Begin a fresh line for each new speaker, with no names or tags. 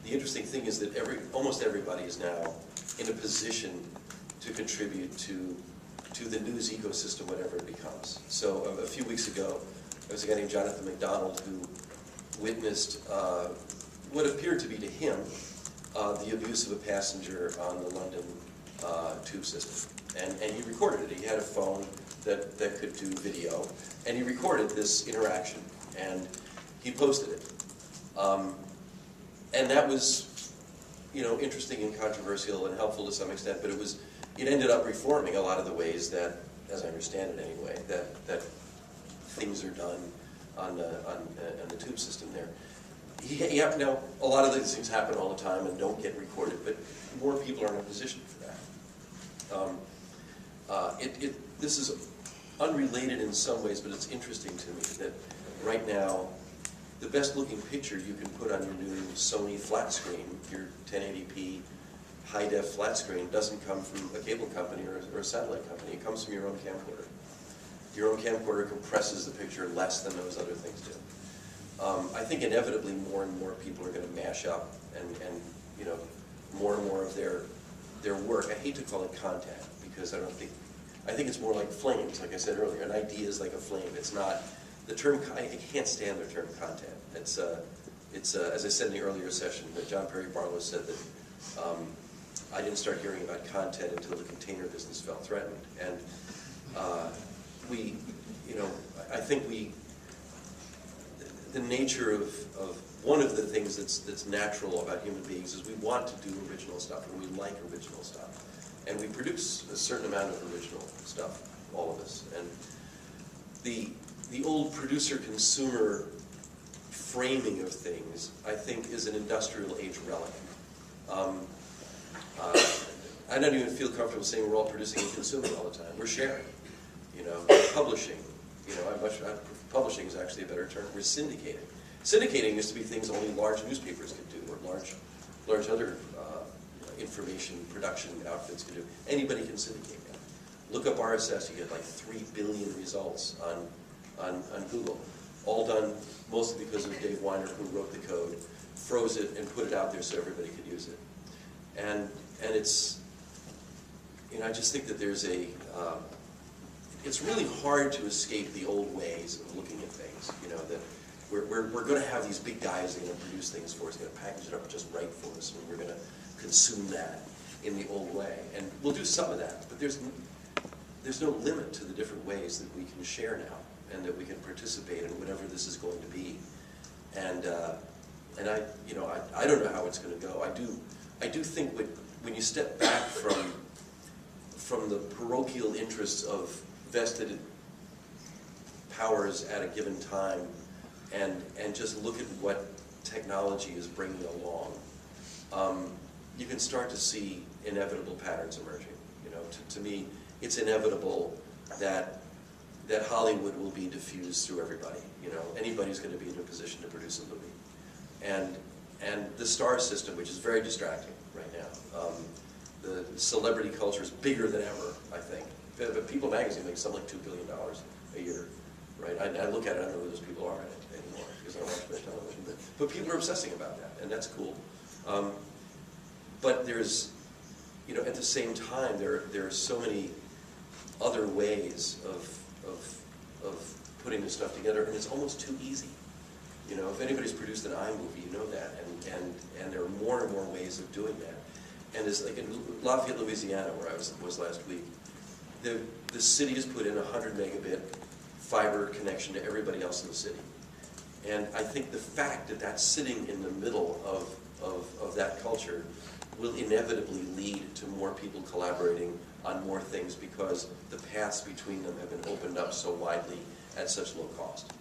the interesting thing is that almost everybody is now in a position to contribute to the news ecosystem, whatever it becomes. So a few weeks ago, there was a guy named Jonathan McDonald who witnessed what appeared to be to him the abuse of a passenger on the London tube system. And he recorded it. He had a phone that could do video, and he recorded this interaction, and he posted it. And that was, interesting and controversial and helpful to some extent, but it ended up reforming a lot of the ways that, as I understand it anyway, that things are done on the tube system there. Now, a lot of these things happen all the time and don't get recorded, but more people are in a position for that. This is unrelated in some ways, but it's interesting to me that right now, the best looking picture you can put on your new Sony flat screen, your 1080p high-def flat screen, doesn't come from a cable company or a satellite company. It comes from your own camcorder. Your own camcorder compresses the picture less than those other things do. I think inevitably more and more people are going to mash up and more and more of their work. I hate to call it content because I think it's more like flames, like I said earlier. An idea is like a flame. It's not the term. I can't stand the term content. It's as I said in the earlier session, that John Perry Barlow said that I didn't start hearing about content until the container business felt threatened, and I think the nature of one of the things that's natural about human beings is we want to do original stuff, and we like original stuff. And we produce a certain amount of original stuff, all of us. And the old producer-consumer framing of things, I think, is an industrial age relic. I don't even feel comfortable saying we're all producing and consuming all the time. We're sharing, publishing. Publishing is actually a better term. We're syndicating. Syndicating used to be things only large newspapers could do, or large other information production outfits could do. Anybody can syndicate now. Look up RSS, you get like 3 billion results on Google. All done mostly because of Dave Weiner, who wrote the code, froze it, and put it out there so everybody could use it. And it's, I just think that there's it's really hard to escape the old ways of looking at things, that we're going to have these big guys that are going to produce things for us, going to package it up just right for us, and we're going to consume that in the old way. And we'll do some of that, but there's no limit to the different ways that we can share now, and that we can participate in whatever this is going to be. And I don't know how it's going to go. I do think when you step back from the parochial interests of vested powers at a given time, and just look at what technology is bringing along, you can start to see inevitable patterns emerging. To me, it's inevitable that Hollywood will be diffused through everybody. Anybody's going to be in a position to produce a movie, and the star system, which is very distracting right now. The celebrity culture is bigger than ever, I think. But People magazine makes something like $2 billion a year, right? I look at it, I don't know who those people are in it anymore because I don't watch much television. But people are obsessing about that, and that's cool. But there's, at the same time, there are so many other ways of putting this stuff together, and it's almost too easy. If anybody's produced an iMovie, you know that, and there are more and more ways of doing that. And it's like in Lafayette, Louisiana, where I was last week, the city has put in a 100 megabit fiber connection to everybody else in the city. And I think the fact that that's sitting in the middle of that culture will inevitably lead to more people collaborating on more things because the paths between them have been opened up so widely at such low cost.